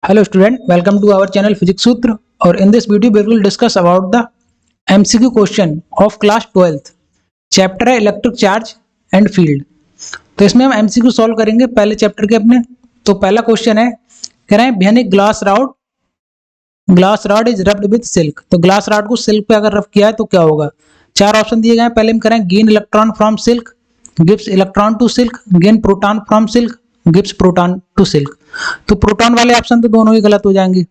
Hello student, welcome to our channel Physics Sutra. और in this video we will discuss about the MCQ question of class 12th. Chapter है electric charge and field. तो इसमें हम MCQ solve करेंगे पहले chapter के अपने। तो पहला क्वेश्चन है, कह रहे हैं when A glass rod is rubbed with silk. तो ग्लास रॉड को सिल्क पे अगर रब किया है तो क्या होगा। चार ऑप्शन दिए गए हैं। पहले हम करें gain electron from silk, gives electron to silk, gain proton from silk, gives proton to silk. तो प्रोटॉन वाले ऑप्शन तो दोनों ही गलत हो जाएंगे।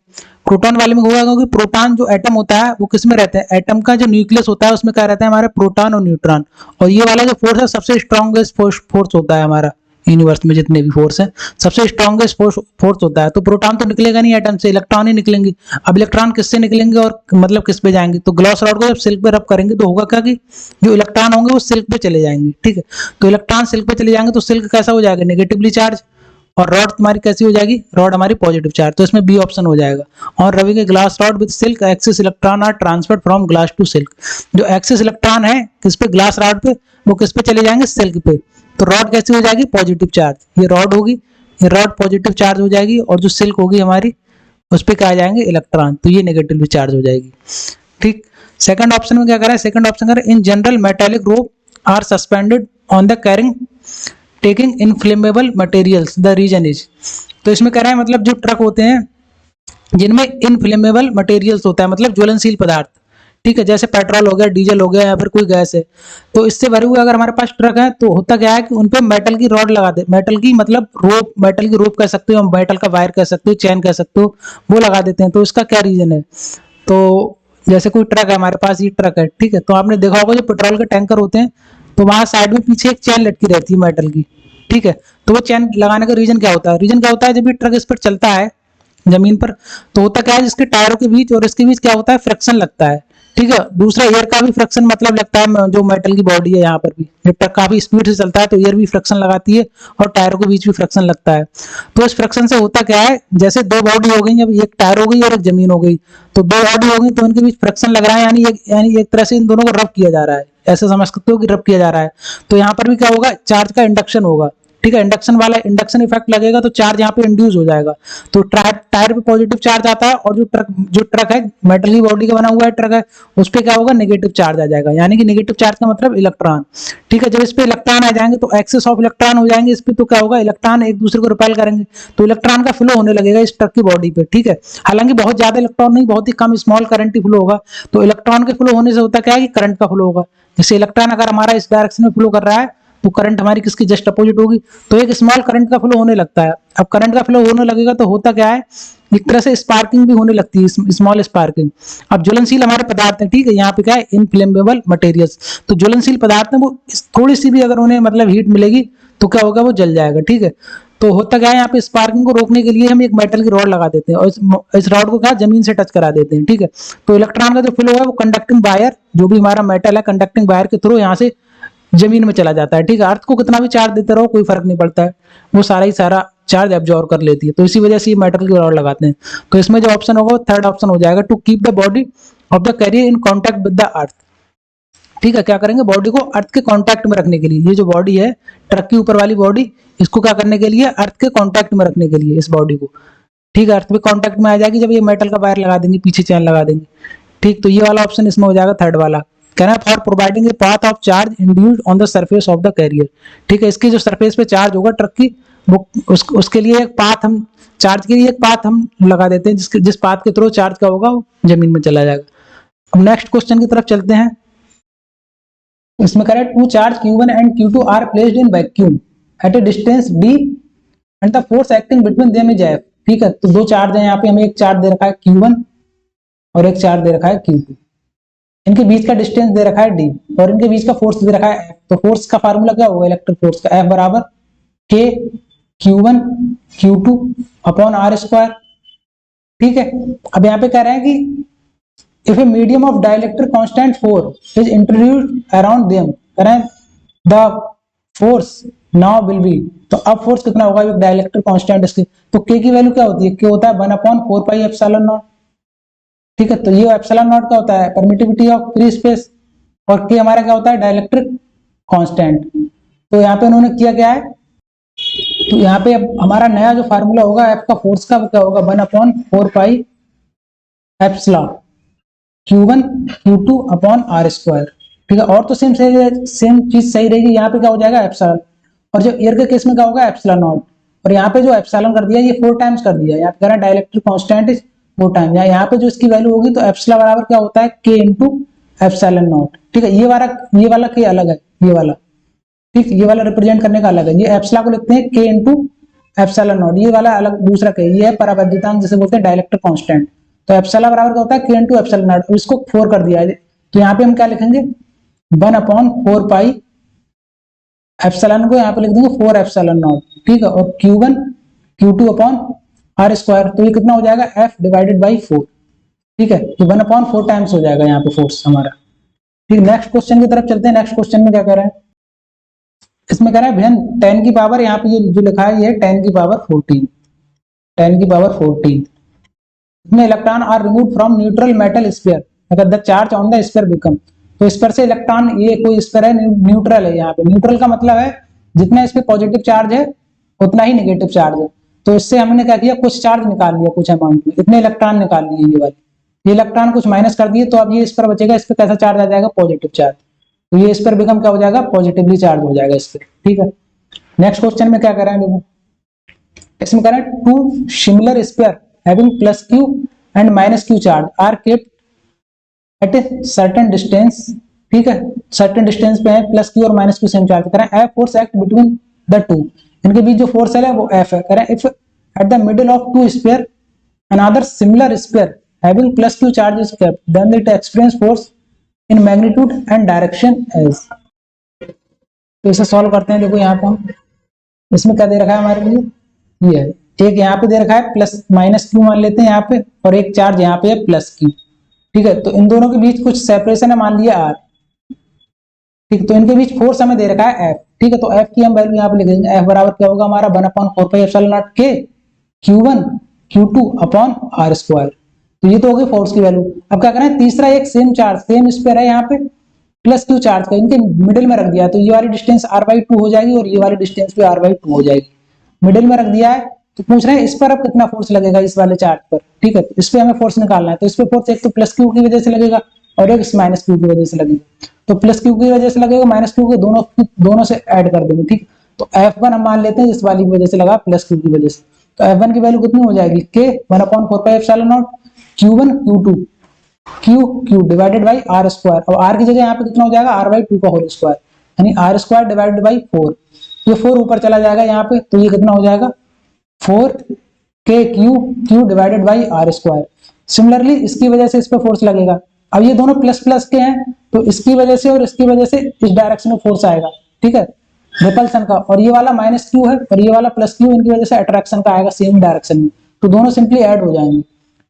प्रोटॉन वाले में होगा क्योंकि प्रोटॉन जो एटम होता है वो किसमें रहता है, एटम का जो न्यूक्लियस होता है उसमें क्या रहता है हमारे प्रोटॉन और न्यूट्रॉन। और ये वाला जो फोर्स है सबसे स्ट्रॉन्गेस्ट फोर्स होता है हमारा यूनिवर्स में जितने भी फोर्स हैं, सबसे स्ट्रॉन्गेस्ट फोर्स होता है। तो प्रोटॉन तो निकलेगा नहीं एटम से, इलेक्ट्रॉन ही निकलेंगे। अब इलेक्ट्रॉन किससे निकलेंगे और मतलब किस पे जाएंगे। तो ग्लास रॉड को जब सिल्क पे रब करेंगे तो होगा क्या कि जो इलेक्ट्रॉन होंगे वो सिल्क पे चले जाएंगे। ठीक है, तो इलेक्ट्रॉन सिल्क पे चले जाएंगे तो सिल्क कैसा हो जाएगा, नेगेटिवली चार्ज। और रॉड तुम्हारी कैसी हो जाएगी, रॉड हमारी पॉजिटिव चार्ज। तो इसमें बी ऑप्शन हो जाएगा। और rubbing a glass rod with silk excess electron are transferred from glass to silk. जो एक्सिस इलेक्ट्रॉन है किस पे, ग्लास रॉड पे, वो किस पे चले जाएंगे, सिल्क पे। तो रॉड कैसी हो जाएगी, पॉजिटिव चार्ज। ये रॉड होगी, ये रॉड पॉजिटिव चार्ज हो जाएगी। और जो सिल्क होगी हमारी उस पर क्या आ जाएंगे, इलेक्ट्रॉन। तो ये नेगेटिवली चार्ज हो जाएगी। ठीक, सेकंड ऑप्शन में क्या करें, सेकंड ऑप्शन करें in general metallic rope are suspended on the carrying taking inflammable materials the reason is. तो इसमें कह रहे हैं मतलब जो ट्रक होते हैं जिनमें इनफ्लेमेबल मटेरियल्स होता है, मतलब ज्वलनशील पदार्थ। ठीक है, जैसे पेट्रोल हो गया, डीजल हो गया या फिर कोई गैस है, तो इससे भरे हुए अगर हमारे पास ट्रक है तो होता क्या है कि उन पे मेटल की रॉड लगा दे, मेटल की मतलब रोप, मेटल की रोप कह सकते हो, मेटल का वायर कह सकते हो, चैन कह सकते हो, वो लगा देते हैं। तो इसका क्या रीजन है। तो जैसे कोई ट्रक है हमारे पास, ये ट्रक है, ठीक है, तो आपने देखा होगा जो पेट्रोल के टैंकर होते हैं तो वहां साइड में पीछे एक चैन लटकी रहती है मेटल की। ठीक है, तो वो चैन लगाने का रीजन क्या होता है, रीजन क्या होता है, जब ये ट्रक इस पर चलता है जमीन पर तो होता क्या है, जिसके टायरों के बीच और इसके बीच क्या होता है, फ्रिक्शन लगता है। ठीक है, दूसरा एयर का भी फ्रिक्शन मतलब लगता है, जो मेटल की बॉडी है यहाँ पर भी जब ट्रक काफी स्पीड से चलता है तो एयर भी फ्रिक्शन लगाती है और टायरों के बीच भी फ्रिक्शन लगता है। तो इस फ्रिक्शन से होता क्या है, जैसे दो बॉडी हो गई, जब एक टायर हो गई और एक जमीन हो गई, तो दो बॉडी हो गई तो इनके बीच फ्रिक्शन लग रहा है, यानी एक तरह से इन दोनों को रब किया जा रहा है, ऐसे समझ सकते हो कि रब किया जा रहा है। तो यहाँ पर भी क्या होगा, चार्ज का इंडक्शन होगा। ठीक है, इंडक्शन वाला इंडक्शन इफेक्ट लगेगा तो चार्ज यहाँ पे इंड्यूस हो जाएगा। तो टायर पे पॉजिटिव चार्ज आता है और जो ट्रक है, मेटल की बॉडी का बना हुआ है ट्रक है, उस पर क्या होगा, नेगेटिव चार्ज आ जाएगा। यानी कि नेगेटिव चार्ज का मतलब इलेक्ट्रॉन। ठीक है, जब इस पे इलेक्ट्रॉन आ जाएंगे तो एक्सेस ऑफ इलेक्ट्रॉन हो जाएंगे इस पे, तो क्या होगा, इलेक्ट्रॉन एक दूसरे को रिपेल करेंगे तो इलेक्ट्रॉन का फ्लो होने लगेगा इस ट्रक की बॉडी पे। ठीक है, हालांकि बहुत ज्यादा इलेक्ट्रॉन नहीं, बहुत ही कम स्मॉल करंट ही फ्लो होगा। तो इलेक्ट्रॉन के फ्लो होने से होता क्या है कि करंट का फ्लो होगा। जैसे इलेक्ट्रॉन अगर हमारा इस डायरेक्शन में फ्लो कर रहा है तो करंट हमारी किसकी जस्ट अपोजिट होगी, तो एक स्मॉल करंट का फ्लो होने लगता है। अब करंट का फ्लो होने लगेगा तो होता क्या है, एक तरह से स्पार्किंग भी होने लगती है, स्मॉल स्पार्किंग। अब ज्वलनशील हमारे पदार्थ है, ठीक है, यहाँ पे क्या है, इनफ्लेमेबल मटेरियल्स। तो ज्वलनशील पदार्थ है वो थोड़ी सी भी अगर उन्हें मतलब हीट मिलेगी तो क्या होगा, वो जल जाएगा। ठीक है, तो होता क्या है, यहाँ पे स्पार्किंग को रोकने के लिए हम एक मेटल की रॉड लगा देते हैं और इस रॉड को क्या जमीन से टच करा देते हैं। ठीक है, तो इलेक्ट्रॉन का जो फ्लो है वो कंडक्टिंग वायर, जो भी हमारा मेटल है, कंडक्टिंग वायर के थ्रू यहाँ से जमीन में चला जाता है। ठीक है, अर्थ को कितना भी चार्ज देते रहो कोई फर्क नहीं पड़ता है, वो सारा ही सारा चार्ज एब्जॉर्ब कर लेती है। तो इसी वजह से ये मेटल की रॉड लगाते हैं। तो इसमें जो ऑप्शन होगा वो थर्ड ऑप्शन हो जाएगा, to keep the body of the carrier in contact with the earth. ठीक है, क्या करेंगे, बॉडी को अर्थ के कांटेक्ट में रखने के लिए, ये जो बॉडी है ट्रक की ऊपर वाली बॉडी, इसको क्या करने के लिए, अर्थ के कांटेक्ट में रखने के लिए इस बॉडी को। ठीक है, अर्थ पे कांटेक्ट में आ जाएगी जब ये मेटल का वायर लगा देंगे, पीछे चैन लगा देंगे। ठीक, तो ये वाला ऑप्शन इसमें हो जाएगा थर्ड वाला। कहना है for providing a path of charge induced on the surface of the carrier. ठीक है, इसकी जो सरफेस पे चार्ज होगा ट्रक की, वो उसके लिए एक पाथ हम, चार्ज के लिए एक पाथ हम लगा देते हैं, जिस पाथ के थ्रू चार्ज का होगा वो जमीन में चला जाएगा। अब नेक्स्ट क्वेश्चन की तरफ चलते हैं। इसमें करें two charge Q1 and Q2 are placed in vacuum at a distance d and the force acting between them is F। ठीक है, तो दो चार्ज हैं यहाँ पे, हमें एक चार्ज दे रखा है Q1 और एक चार्ज दे रखा है Q2। इनके बीच का डिस्टेंस दे रखा है d और इनके बीच का फोर्स दे रखा है F। तो फोर्स का फार्मूला क्या होगा, इलेक्ट्रिक फोर्स का, F बराबर K Q1 Q2 upon R square. ठीक है, अब यहाँ पे कह रहे हैं कि if a medium of dielectric constant 4 is introduced around them, the force now will be, तो अब फोर्स कितना होगा, एक डाइलेक्ट्रिक कांस्टेंट इसकी, तो k की वैल्यू क्या होती है, k होता है 1/4πε0। ठीक है, तो ये ε0 का होता है परमिटिविटी ऑफ फ्री स्पेस और k हमारा क्या होता है, डाइलेक्ट्रिक कांस्टेंट। तो यहाँ पे उन्होंने किया क्या है, तो यहाँ पे अब हमारा नया जो फार्मूला होगा एफ का फोर्स का, वो क्या होगा 1/4 pi epsilon Q1 Q2 upon r square. ठीक है, और तो सेम चीज सही रहेगी। यहाँ पे क्या हो जाएगा एप्सिलॉन, और जो एयर के केस में क्या होगा एप्सिलॉन नॉट। और यहाँ पे जो एप्सिलॉन कर दिया ये 4 टाइम्स कर दिया, यहाँ पे कह रहा है डाइलेक्ट्रिक कांस्टेंट इज 4 टाइम। यहाँ पे जो इसकी वैल्यू होगी तो एप्सिलॉन बराबर क्या होता है K इंटू एप्सिलॉन नॉट। ठीक है, ये वाला K अलग है, ये वाला, ठीक, ये वाला रिप्रेजेंट करने का अलग है। ये एप्सिलॉन को लिखते हैं K इंटू एप्सिलॉन नॉट, ये वाला अलग दूसरा K, ये है परावैद्युतांक जिसे बोलते हैं डाइलेक्ट्रिक कांस्टेंट। तो एप्सिलॉन बराबर क्या होता है K इंटू एप्सिलॉन नॉट, इसको 4 कर दिया है, तो यहाँ पे हम क्या लिखेंगे 1/4 पाई एप्सिलॉन को यहाँ पे लिख देंगे 4 एप्सिलॉन नॉट। ठीक है, और Q1 Q2 upon r square, तो ये कितना हो जाएगा F डिवाइडेड बाई 4। ठीक है, तो 1/4 टाइम्स हो जाएगा यहाँ पे फोर्स हमारा। ठीक, नेक्स्ट क्वेश्चन की तरफ चलते हैं। नेक्स्ट क्वेश्चन में क्या कह रहा है, इसमें कह रहा है भैया 10 की पावर, यहाँ पे ये जो लिखा है ये 10 की पावर 14, 10 की पावर 14 इसमें electron are remove from neutral metal sphere अगर the charge on the sphere become. तो इस पर से इलेक्ट्रॉन, ये कोई स्फीयर है न्यूट्रल है, यहाँ पे न्यूट्रल का मतलब है जितना इस पे पॉजिटिव चार्ज है उतना ही नेगेटिव चार्ज है। तो इससे हमने क्या किया, कुछ चार्ज निकाल लिया, कुछ अमाउंट में इतने इलेक्ट्रॉन निकाल लिए, ये वाले ये इलेक्ट्रॉन कुछ माइनस कर दिए, तो अब ये इस पर बचेगा, इस पर कैसा चार्ज आ जाएगा पॉजिटिव चार्ज, तो ये इस पर बिकम क्या हो जाएगा पॉजिटिवली चार्ज हो जाएगा इस पर। ठीक है, नेक्स्ट क्वेश्चन में क्या कर रहे हैं देखो, इसमें कह रहा है 2 similar sphere having plus Q and minus Q charge are kept at a certain distance. ठीक है, सर्टेन डिस्टेंस पे है, प्लस Q और माइनस Q सेम चार्ज। कह रहा है F force act between the two, इनके बीच जो फोर्स है वो F है। कह रहा है if at the middle of two sphere another similar sphere having plus Q charge is kept then it experience force in magnitude and direction as. तो इसे सॉल्व करते हैं। देखो यहाँ पे हम, इसमें क्या दे रखा है हमारे लिए, ये है एक यहाँ पे दे रखा है प्लस माइनस Q मान लेते हैं यहाँ पे, और एक चार्ज यहाँ पे है प्लस Q। ठीक है, तो इन दोनों के बीच कुछ सेपरेशन है, मान लिया R। ठीक, तो इनके बीच फोर्स हमें दे रखा है F। ठीक है, तो F की हम वैल्यू यहाँ पे लिख देंगे, F बराबर क्या होगा हमारा 1/4 pi epsilon not K Q1 Q2 upon R square. तो ये तो हो गई फोर्स की वैल्यू। अब क्या करें, तीसरा एक सेम चार्ज सेम स्फीयर है यहाँ पे प्लस Q चार्ज का, इनके मिडिल में रख दिया, तो ये वाली डिस्टेंस R/2 हो जाएगी और ये वाली डिस्टेंस भी R/2 हो जाएगी, मिडिल में रख दिया है। तो पूछ रहे हैं इस पर अब कितना फोर्स लगेगा इस वाले चार्ज पर। ठीक है, इस पे हमें फोर्स निकालना है, तो इस पे फोर्स एक तो प्लस Q की वजह से लगेगा और एक माइनस Q की वजह से लगेगा। तो प्लस Q की वजह से लगेगा, माइनस Q के दोनों से ऐड कर देंगे। ठीक, तो F1 हम मान लेते हैं इस वाली की वजह से लगा प्लस Q की वजह से, तो F1 की वैल्यू कितनी हो जाएगी K 1/4 pi epsilon not Q1 Q2 Q divided by R square, और R की जगह यहाँ पे कितना हो जाएगा R/2 का होल स्क्वायर, यानी R स्क्वायर डिवाइडेड बाई 4। ये 4 ऊपर चला जाएगा यहाँ पे, तो ये कितना हो जाएगा 4KQ divided by R square. Similarly इसकी वजह से इस पे फोर्स लगेगा। अब ये दोनों प्लस प्लस के हैं, तो इसकी वजह से और इसकी वजह से इस डायरेक्शन में फोर्स आएगा। ठीक है, रिपल्सन का, और ये वाला माइनस Q है और ये वाला प्लस Q, इनकी वजह से अट्रैक्शन का आएगा सेम डायरेक्शन में, तो दोनों सिंपली ऐड हो जाएंगे।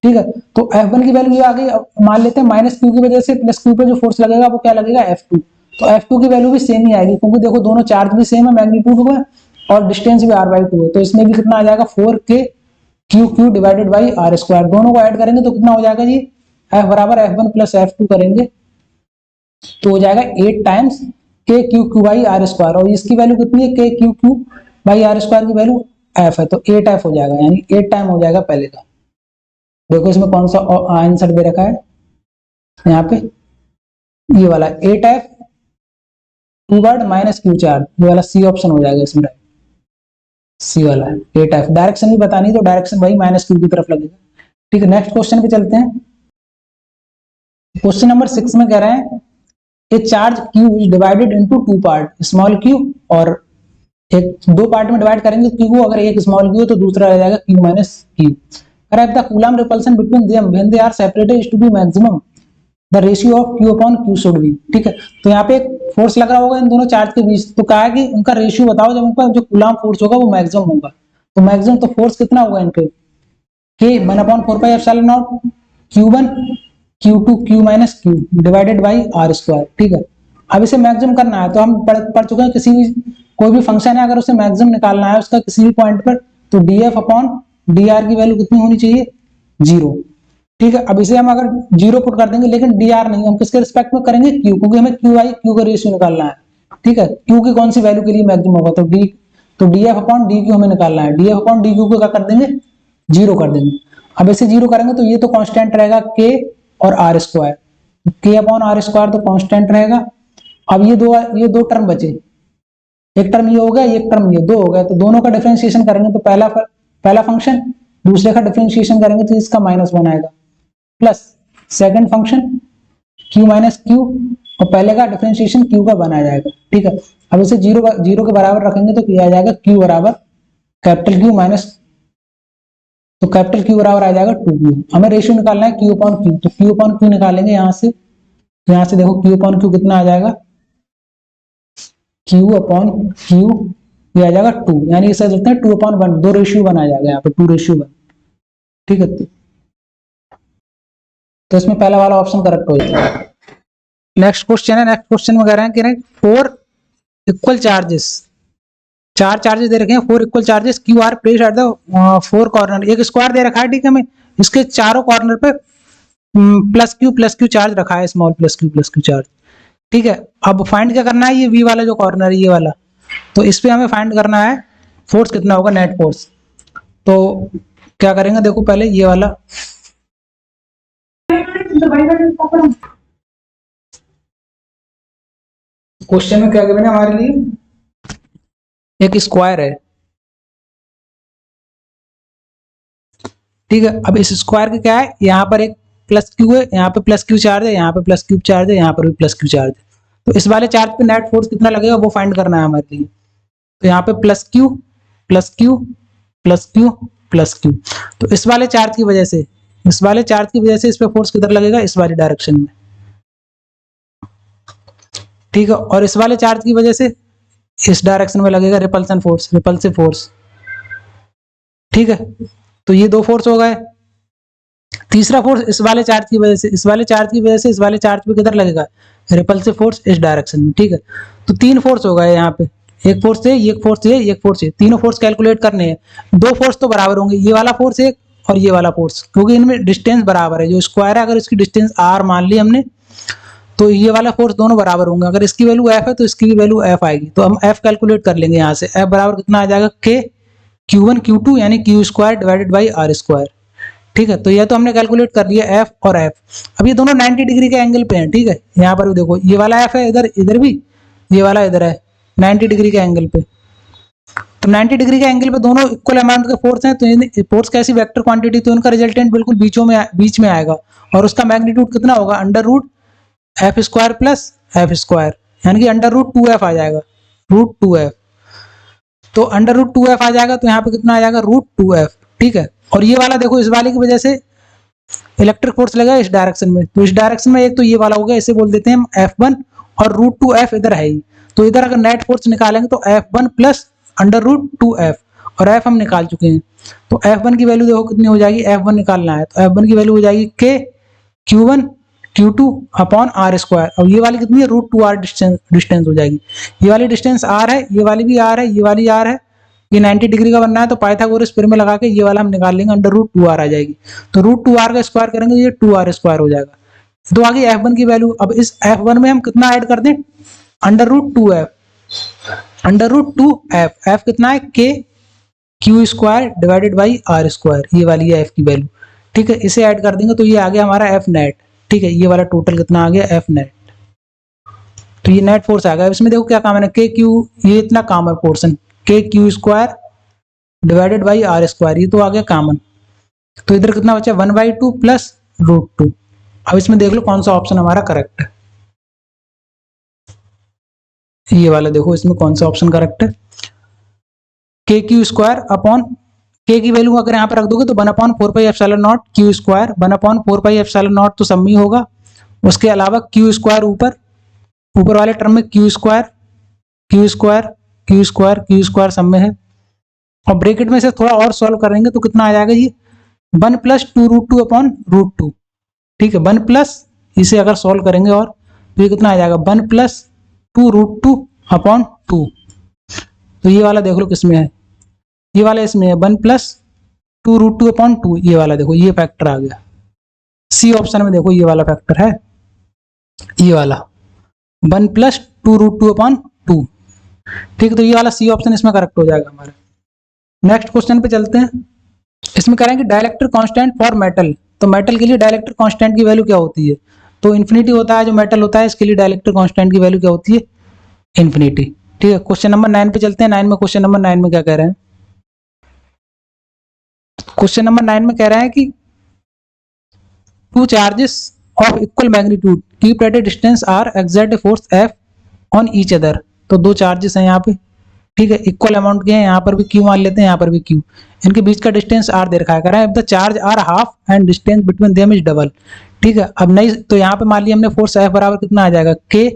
ठीक है, तो F1 की वैल्यू ये आ गई। अब मान लेते हैं माइनस Q की वजह से प्लस Q पे जो फोर्स लगेगा वो क्या लगेगा F2, तो F2 की वैल्यू भी सेम ही आएगी, क्योंकि देखो दोनों चार्ज भी सेम है मैग्नीट्यूड में और डिस्टेंस भी R/2 है, तो इसमें भी कितना आ जाएगा 4KQ divided by R square. दोनों को ऐड करेंगे तो कितना हो जाएगा जी, F बराबर F1 प्लस F2 करेंगे तो हो जाएगा 8 times KQ by R square, और इसकी वैल्यू कितनी है KQ बाई R स्क्वायर की वैल्यू F है, तो 8F हो जाएगा, यानी 8 टाइम हो जाएगा पहले का। देखो इसमें कौन सा आंसर दे रखा है यहाँ पे, ये वाला 8F toward minus Q charge, ये वाला C ऑप्शन हो जाएगा इसमें, C वाला 8F। डायरेक्शन भी बतानी, तो डायरेक्शन वही माइनस Q की तरफ लगेगा। ठीक है, नेक्स्ट क्वेश्चन पे चलते हैं। क्वेश्चन नंबर 6 में कह रहे हैं ए charge Q is divided into 2 part, small q, और एक 2 पार्ट में डिवाइड करेंगे Q, अगर एक स्मॉल q तो दूसरा रह जाएगा Q minus Q। The Coulomb repulsion between them when they are separated is to be maximum the ratio of Q upon Q should be. ठीक है, तो यहाँ पे एक फोर्स लग रहा होगा इन दोनों चार्ज के बीच, तो कहा है कि उनका रेशियो बताओ जब उनका जो कूलम फोर्स होगा वो मैक्सिमम होगा। तो मैक्सिमम तो फोर्स कितना होगा इनके K 1/4 pi epsilon not Q1 Q2 Q minus Q divided by R square. ठीक है, अब इसे मैक्सिमम करना है, तो हम पढ़ चुके हैं किसी भी कोई भी फंक्शन है अगर उसे मैक्सिमम निकालना है उसका किसी भी पॉइंट पर, तो df अपॉन dr की वैल्यू कितनी होनी चाहिए 0। ठीक है, अब इसे हम अगर 0 पुट कर देंगे, लेकिन dr नहीं, हम किसके रिस्पेक्ट में करेंगे Q, क्योंकि हमें Q का रेशियो निकालना है। ठीक है, Q की कौन सी वैल्यू के लिए मैक्सिमम होगा, तो d तो df अपॉन डी क्यू हमें निकालना है। df अपॉन डी क्यू को क्या कर देंगे, 0 कर देंगे। अब इसे 0 करेंगे तो ये तो कांस्टेंट रहेगा k और r square, k upon r square तो कांस्टेंट रहेगा। अब ये दो टर्म बचे, एक टर्म ये हो गया, एक टर्म ये, दो हो गए, तो दोनों का डिफरेंशिएशन करेंगे तो पहला फंक्शन दूसरे का डिफरेंशिएशन करेंगे तो इसका -1 आएगा, plus second function q minus Q और पहले का डिफरेंशिएशन q का 1 आ जाएगा। ठीक है, अब इसे 0 के बराबर रखेंगे तो क्या आ जाएगा, q बराबर कैपिटल Q माइनस, तो कैपिटल Q बराबर आ जाएगा 2q। हमें रेशियो निकालना है q अपॉन q, तो q अपॉन q निकालेंगे यहाँ से देखो q अपॉन q कितना आ जाएगा, q अपॉन q ये आ जाएगा 2, यानी इसे लिखते हैं 2 अपॉन 1, 2:1 आ जाएगा यहाँ पे 2:1। ठीक है, तो इसमें पहला वाला ऑप्शन करेक्ट हो जाएगा। नेक्स्ट क्वेश्चन है, नेक्स्ट क्वेश्चन में कह रहे हैं कि 4 इक्वल चार्जेस, 4 चार्जेस दे रखे हैं, 4 equal charges Q R placed at the 4 corner, एक स्क्वायर दे रखा है। ठीक है, हमें इसके चारों कॉर्नर पे प्लस क्यू चार्ज रखा है, स्मॉल प्लस क्यू चार्ज। ठीक है, अब फाइंड क्या करना है, ये वी वाला जो कॉर्नर है ये वाला, तो इस पे हमें फाइंड करना है फोर्स कितना होगा, नेट फोर्स। तो क्या करेंगे, देखो पहले ये वाला क्वेश्चन में क्या गिवन है हमारे लिए, एक स्क्वायर है। ठीक है, अब इस स्क्वायर के क्या है, यहाँ पर एक प्लस क्यू है, यहाँ पे प्लस क्यू चार्ज है, यहाँ पे प्लस क्यू चार्ज है, यहाँ पर भी प्लस क्यू चार्ज है। तो इस वाले चार्ज पे नेट फोर्स कितना लगेगा वो फाइंड करना है हमारे लिए। तो यहाँ पे plus Q plus Q plus Q plus Q, तो इस वाले चार्ज की वजह से इस पे फोर्स किधर लगेगा, इस वाली डायरेक्शन में। ठीक है, और इस वाले चार्ज की वजह से इस डायरेक्शन में लगेगा रिपल्सिव फोर्स। ठीक है, तो ये दो फोर्स हो गए। तीसरा फोर्स इस वाले चार्ज की वजह से इस वाले चार्ज पे किधर लगेगा, रिपल्सिव फोर्स इस डायरेक्शन में। ठीक है, तो 3 फोर्स हो गए यहाँ पे, एक फोर्स है, एक फोर्स है, एक फोर्स है, तीनों फोर्स कैलकुलेट करने हैं। 2 फोर्स तो बराबर होंगे, ये वाला फोर्स एक और ये वाला फोर्स, क्योंकि इनमें डिस्टेंस बराबर है। जो स्क्वायर है अगर इसकी डिस्टेंस r मान ली हमने, तो ये वाला फोर्स दोनों बराबर होंगे। अगर इसकी वैल्यू f है तो इसकी भी वैल्यू f आएगी, तो हम f कैलकुलेट कर लेंगे यहाँ से। f बराबर कितना आ जाएगा, k q1 q2 यानी q square divided by r square. ठीक है, तो ये तो हमने कैलकुलेट कर लिया f और f। अब ये दोनों 90 डिग्री के एंगल पे हैं। ठीक है, यहाँ पर भी देखो ये वाला f है इधर, इधर भी ये वाला इधर है, 90 डिग्री के एंगल पे। तो 90 डिग्री के एंगल पे दोनों इक्वल अमाउंट के फोर्स हैं, तो फोर्स कैसी वेक्टर क्वांटिटी, तो इनका रिजल्टेंट बिल्कुल बीच में आएगा, और उसका मैग्नीट्यूड कितना होगा, under root F square plus F square, यानी कि अंडर रूट 2f आ जाएगा, रूट 2f। तो अंडर रूट 2f आ जाएगा, तो यहाँ पे कितना आ जाएगा, रूट 2f। ठीक है, और ये वाला देखो, इस वाले की वजह से इलेक्ट्रिक फोर्स लगा इस डायरेक्शन में, तो इस डायरेक्शन में एक तो ये वाला हो गया, इसे बोल देते हैं हम F1, और रूट 2f इधर है ही। तो इधर अगर नेट फोर्स निकालेंगे तो F1 plus under root 2f, और f हम निकाल चुके हैं। तो F1 की वैल्यू देखो कितनी हो जाएगी, F1 निकालना है, तो F1 की वैल्यू हो जाएगी k q1 q2 upon r square, और ये वाली कितनी है, रूट 2r डिस्टेंस हो जाएगी। ये वाली डिस्टेंस r है, ये वाली भी r है, ये वाली r है, ये 90 डिग्री का बनना है, तो पाइथागोरस थ्योरम में लगा के ये वाला हम निकाल लेंगे, अंडर रूट 2r आ जाएगी। तो रूट 2r का स्क्वायर करेंगे, ये 2r स्क्वायर हो जाएगा। तो आगे F1 की वैल्यू, अब इस F1 में हम कितना ऐड कर दें, under root 2f, under root 2f, f कितना है, k q square divided by r square, ये वाली है f की वैल्यू। ठीक है, इसे ऐड कर देंगे तो ये आ गया हमारा f नेट। ठीक है, ये वाला टोटल कितना आ गया, f नेट। तो ये नेट फोर्स आ गया। इसमें देखो क्या कॉमन है, k q, ये इतना common portion k q square divided by r square, ये तो आ गया कॉमन। तो इधर कितना बचा, 1/2 प्लस रूट 2। अब इसमें देख लो कौन सा ऑप्शन हमारा करेक्ट है, ये वाला देखो, इसमें कौन सा ऑप्शन करेक्ट है, के क्यू स्क्वायर अपॉन, के की वैल्यू अगर यहाँ पर रख दोगे तो 1/4πε0 क्यू स्क्वायर, 1/4πε0 तो सब में होगा। उसके अलावा क्यू स्क्वायर ऊपर वाले टर्म में क्यू स्क्वायर सब में है, और ब्रैकेट में से थोड़ा और सॉल्व करेंगे तो कितना आ जाएगा, ये 1 प्लस 2 रूट 2 अपॉन रूट 2। ठीक है, 1 प्लस, इसे अगर सॉल्व करेंगे और तो ये कितना आ जाएगा, 1 प्लस 2 रूट 2 अपॉन 2। तो ये वाला देख लो किसमें है, ये वाला इसमें है 1 प्लस 2 रूट 2 अपॉन 2, ये वाला देखो, ये फैक्टर आ गया। सी ऑप्शन में देखो ये वाला फैक्टर है, ये वाला 1 प्लस 2 रूट 2 अपॉन 2, ठीक है, तो ये वाला सी ऑप्शन इसमें करेक्ट हो जाएगा हमारा। नेक्स्ट क्वेश्चन पे चलते हैं। इसमें कह रहे हैं कि डाइलेक्ट्रिक कांस्टेंट फॉर मेटल, तो मेटल के लिए डाइलेक्ट्रिक कांस्टेंट की वैल्यू क्या होती है? तो इन्फिनिटी होता है जो मेटल होता है, इसके लिए डाइलेक्ट्रिक कांस्टेंट की वैल्यू क्या होती है? इन्फिनिटी। ठीक है, क्वेश्चन नंबर 9 पे चलते हैं। 9 में क्वेश्चन नंबर 9 में क्या कह रहे हैं? क्वेश्चन नंबर 9 में कह रहे हैं कि two charges of equal magnitude keep at a distance r exert a force F on each other. तो दो चार्जेस हैं यहाँ पे, ठीक है, इक्वल अमाउंट के हैं, यहाँ पर भी क्यू मान लेते हैं, यहाँ पर भी क्यू, इनके बीच का डिस्टेंस आर दे रखा है। कह रहा है the charge are half and distance between them is double. ठीक है, अब नहीं तो यहाँ पे मान लिया हमने फोर्स एफ बराबर कितना आ जाएगा? K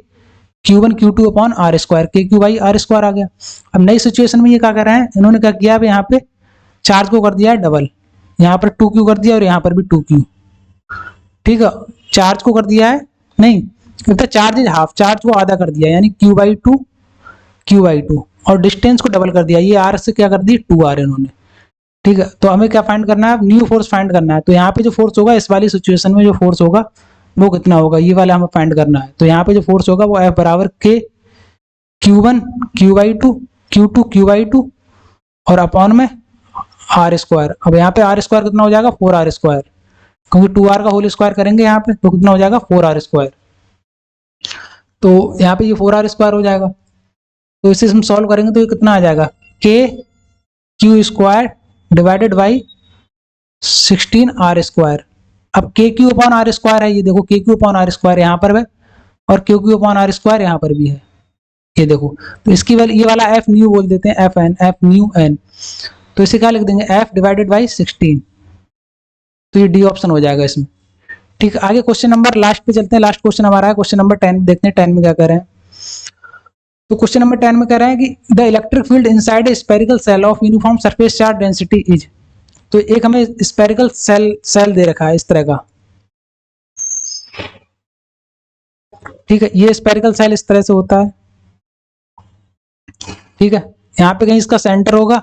Q1 Q2 upon r square, k q by r square आ गया। अब नई सिचुएशन में ये क्या कर रहे हैं, इन्होंने क्या किया, अब यहाँ पे चार्ज को कर दिया है डबल, यहाँ पर 2Q कर दिया और यहाँ पर भी 2Q। ठीक है, चार्ज को कर दिया है, नहीं तो चार्ज इज हाफ, चार्ज को आधा कर दिया यानी Q बाई टू और डिस्टेंस को डबल कर दिया, ये आर से क्या कर दी 2R इन्होंने। ठीक है, तो हमें क्या फाइंड करना है, अब न्यू फोर्स फाइंड करना है। तो यहाँ पे जो फोर्स होगा इस वाली सिचुएशन में जो फोर्स होगा वो कितना होगा, ये वाला हमें फाइंड करना है। तो यहाँ पे जो फोर्स होगा वो F बराबर के Q1 Q by two Q2 Q by two और अपॉन में आर स्क्वायर। अब यहाँ पे आर स्क्वायर कितना हो जाएगा? 4R स्क्वायर, क्योंकि 2R का होल स्क्वायर करेंगे यहाँ पे तो कितना हो जाएगा? 4R square. तो यहाँ पे ये 4R स्क्वायर हो जाएगा। तो इसे हम सॉल्व करेंगे तो ये कितना आ जाएगा? के Q square divided by 16R square. अब के क्यू अपॉन आर स्क्वायर है, ये देखो के क्यू अपॉन आर स्क्वायर यहाँ पर है और q q upon r square यहाँ पर भी है, ये देखो। तो इसकी वैल्यू ये वाला एफ न्यू बोल देते हैं, एफ न्यू एन। तो इसे क्या लिख देंगे? F divided by 16। तो ये डी ऑप्शन हो जाएगा इसमें। ठीक है, आगे क्वेश्चन नंबर लास्ट पे चलते हैं। लास्ट क्वेश्चन हमारा है क्वेश्चन नंबर 10, देखते हैं 10 में क्या कह रहे हैं। तो क्वेश्चन नंबर 10 में कह रहे हैं कि the electric field inside a spherical shell of uniform surface charge density is. तो एक हमें स्फेरिकल सेल दे रखा है इस तरह का, ठीक है, ये स्फेरिकल सेल इस तरह से होता है। ठीक है, यहाँ पे कहीं इसका सेंटर होगा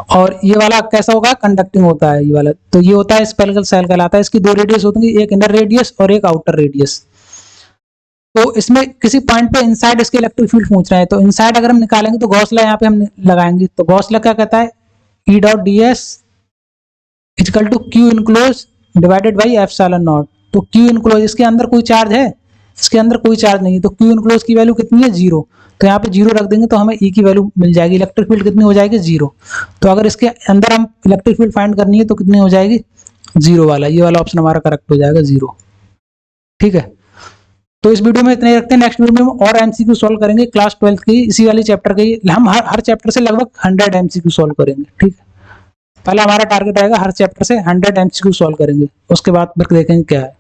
और ये वाला कैसा होगा? कंडक्टिंग होता है ये वाला। तो ये होता है स्फेरिकल सेल कहलाता है। इसकी दो रेडियस होती है, एक इनर रेडियस और एक आउटर रेडियस। तो इसमें किसी पॉइंट पे इनसाइड इसके इलेक्ट्रिक फील्ड पूछ रहे हैं, तो इनसाइड अगर हम निकालेंगे तो गॉस लॉ यहाँ पे हम लगाएंगे। तो गॉस लॉ क्या कहता है? E dot d s equal to q enclose divided by epsilon naught. तो क्यू इनक्लोज, इसके अंदर कोई चार्ज है? इसके अंदर कोई चार्ज नहीं है, तो क्यू इनक्लोज की वैल्यू कितनी है? 0। तो यहाँ पे 0 रख देंगे तो हमें E की वैल्यू मिल जाएगी। इलेक्ट्रिक फील्ड कितनी हो जाएगी? 0। तो अगर इसके अंदर हम इलेक्ट्रिक फील्ड फाइंड करनी है तो कितनी हो जाएगी? 0 वाला, ये वाला ऑप्शन हमारा करेक्ट हो जाएगा, 0। ठीक है, तो इस वीडियो में इतने ही रखते हैं। नेक्स्ट वीडियो में और एमसीक्यू सॉल्व करेंगे क्लास 12 की, इसी वाले चैप्टर की। हम हर चैप्टर से लगभग 100 एमसीक्यू सॉल्व करेंगे। ठीक है, पहला हमारा टारगेट रहेगा हर चैप्टर से 100 एमसीक्यू सॉल्व करेंगे, उसके बाद फिर देखेंगे क्या है।